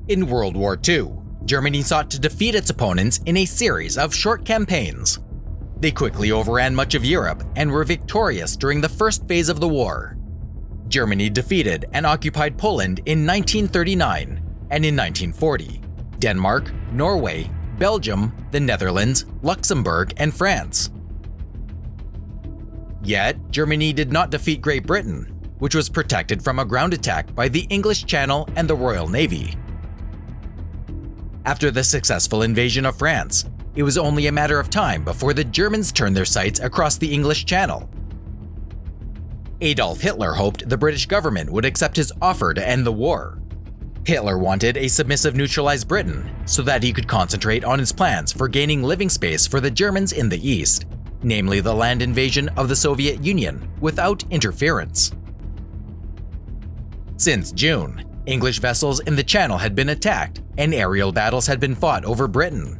In World War II, Germany sought to defeat its opponents in a series of short campaigns. They quickly overran much of Europe and were victorious during the first phase of the war. Germany defeated and occupied Poland in 1939, and in 1940, Denmark, Norway, Belgium, the Netherlands, Luxembourg, and France. Yet, Germany did not defeat Great Britain, which was protected from a ground attack by the English Channel and the Royal Navy. After the successful invasion of France, it was only a matter of time before the Germans turned their sights across the English Channel. Adolf Hitler hoped the British government would accept his offer to end the war. Hitler wanted a submissive neutralized Britain so that he could concentrate on his plans for gaining living space for the Germans in the East, namely the land invasion of the Soviet Union, without interference. Since June, English vessels in the Channel had been attacked and aerial battles had been fought over Britain.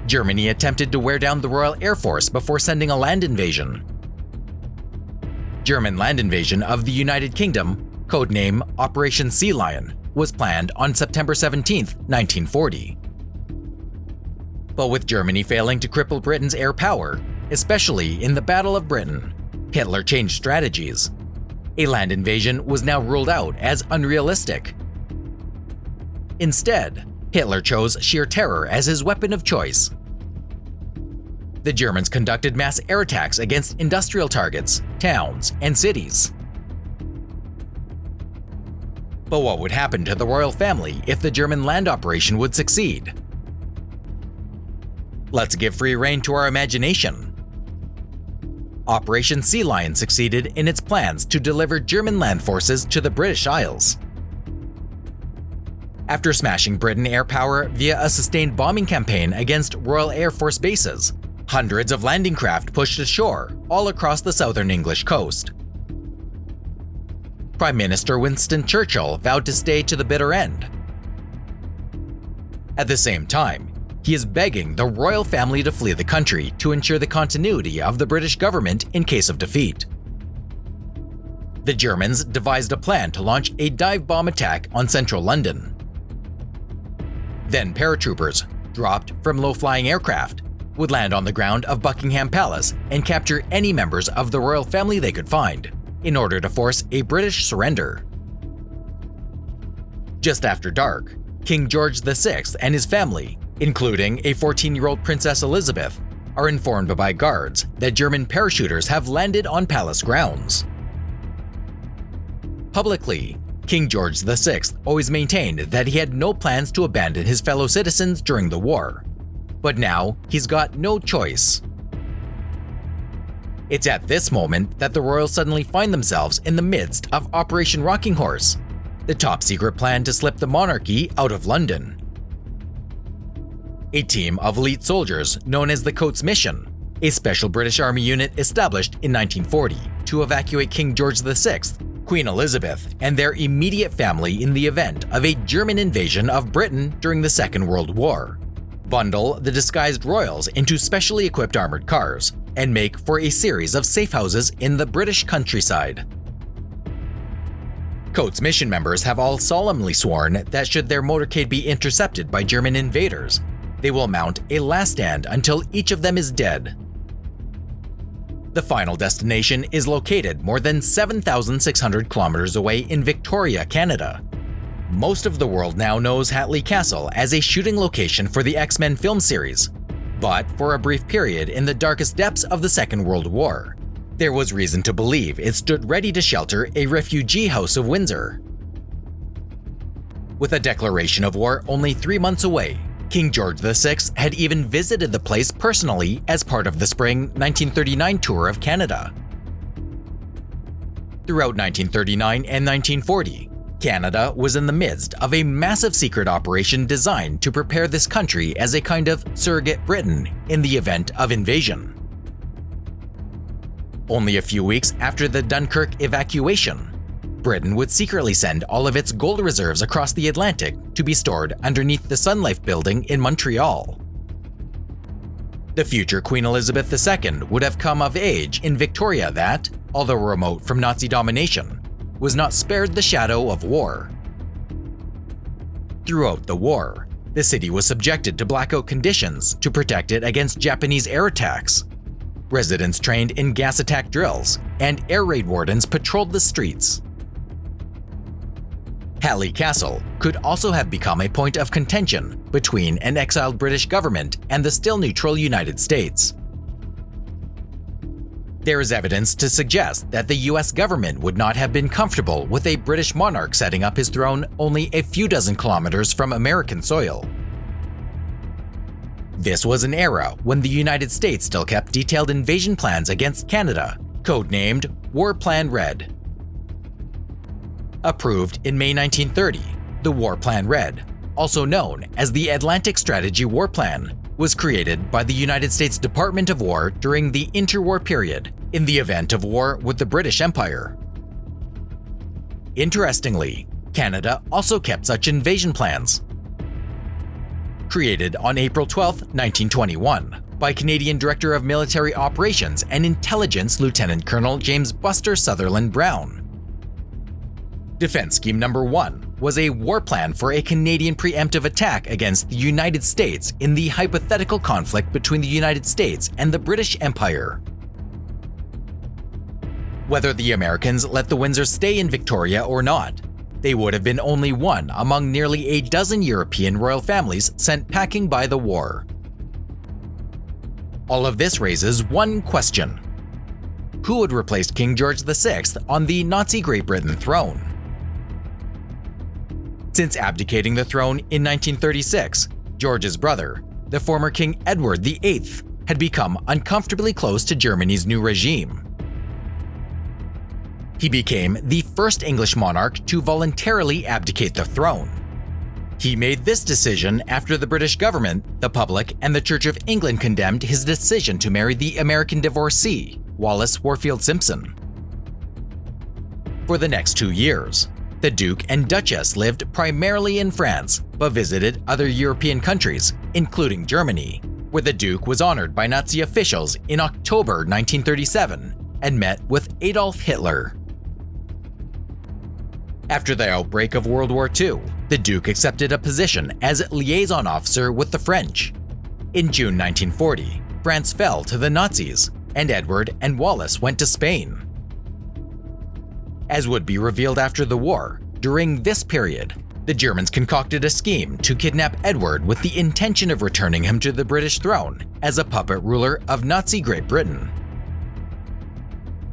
Germany attempted to wear down the Royal Air Force before sending a land invasion. German land invasion of the United Kingdom, codename Operation Sea Lion, was planned on September 17, 1940. But with Germany failing to cripple Britain's air power, especially in the Battle of Britain, Hitler changed strategies. A land invasion was now ruled out as unrealistic. Instead, Hitler chose sheer terror as his weapon of choice. The Germans conducted mass air attacks against industrial targets, towns, and cities. But what would happen to the royal family if the German land operation would succeed? Let's give free rein to our imagination. Operation Sea Lion succeeded in its plans to deliver German land forces to the British Isles. After smashing Britain air power via a sustained bombing campaign against Royal Air Force bases, hundreds of landing craft pushed ashore all across the southern English coast. Prime Minister Winston Churchill vowed to stay to the bitter end. At the same time, he is begging the royal family to flee the country to ensure the continuity of the British government in case of defeat. The Germans devised a plan to launch a dive bomb attack on central London. Then paratroopers, dropped from low-flying aircraft, would land on the ground of Buckingham Palace and capture any members of the royal family they could find, in order to force a British surrender. Just after dark, King George VI and his family, including a 14-year-old Princess Elizabeth, are informed by guards that German parachuters have landed on palace grounds. Publicly, King George VI always maintained that he had no plans to abandon his fellow citizens during the war, but now he's got no choice. It's at this moment that the royals suddenly find themselves in the midst of Operation Rocking Horse, the top-secret plan to slip the monarchy out of London. A team of elite soldiers known as the Coates Mission, a special British Army unit established in 1940 to evacuate King George VI, Queen Elizabeth, and their immediate family in the event of a German invasion of Britain during the Second World War, bundle the disguised royals into specially equipped armored cars, and make for a series of safe houses in the British countryside. Coates Mission members have all solemnly sworn that should their motorcade be intercepted by German invaders, they will mount a last stand until each of them is dead. The final destination is located more than 7,600 kilometers away in Victoria, Canada. Most of the world now knows Hatley Castle as a shooting location for the X-Men film series, but for a brief period in the darkest depths of the Second World War, there was reason to believe it stood ready to shelter a refugee House of Windsor. With a declaration of war only 3 months away, King George VI had even visited the place personally as part of the spring 1939 tour of Canada. Throughout 1939 and 1940, Canada was in the midst of a massive secret operation designed to prepare this country as a kind of surrogate Britain in the event of invasion. Only a few weeks after the Dunkirk evacuation, Britain would secretly send all of its gold reserves across the Atlantic to be stored underneath the Sun Life building in Montreal. The future Queen Elizabeth II would have come of age in Victoria that, although remote from Nazi domination, was not spared the shadow of war. Throughout the war, the city was subjected to blackout conditions to protect it against Japanese air attacks. Residents trained in gas attack drills, and air raid wardens patrolled the streets. Halle Castle could also have become a point of contention between an exiled British government and the still neutral United States. There is evidence to suggest that the US government would not have been comfortable with a British monarch setting up his throne only a few dozen kilometers from American soil. This was an era when the United States still kept detailed invasion plans against Canada, codenamed War Plan Red. Approved in May 1930, the War Plan Red, also known as the Atlantic Strategy War Plan, was created by the United States Department of War during the interwar period in the event of war with the British Empire. Interestingly, Canada also kept such invasion plans. Created on April 12, 1921, by Canadian Director of Military Operations and Intelligence Lieutenant Colonel James Buster Sutherland Brown. Defense Scheme Number 1 was a war plan for a Canadian preemptive attack against the United States in the hypothetical conflict between the United States and the British Empire. Whether the Americans let the Windsors stay in Victoria or not, they would have been only one among nearly a dozen European royal families sent packing by the war. All of this raises one question: who would replace King George VI on the Nazi Great Britain throne? Since abdicating the throne in 1936, George's brother, the former King Edward VIII, had become uncomfortably close to Germany's new regime. He became the first English monarch to voluntarily abdicate the throne. He made this decision after the British government, the public, and the Church of England condemned his decision to marry the American divorcee, Wallis Warfield Simpson. For the next 2 years, the Duke and Duchess lived primarily in France, but visited other European countries, including Germany, where the Duke was honored by Nazi officials in October 1937 and met with Adolf Hitler. After the outbreak of World War II, the Duke accepted a position as liaison officer with the French. In June 1940, France fell to the Nazis, and Edward and Wallis went to Spain. As would be revealed after the war, during this period, the Germans concocted a scheme to kidnap Edward with the intention of returning him to the British throne as a puppet ruler of Nazi Great Britain.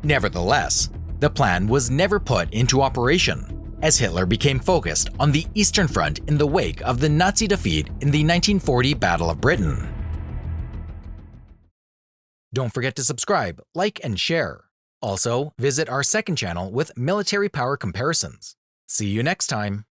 Nevertheless, the plan was never put into operation, as Hitler became focused on the Eastern Front in the wake of the Nazi defeat in the 1940 Battle of Britain. Don't forget to subscribe, like, and share. Also, visit our second channel with military power comparisons. See you next time.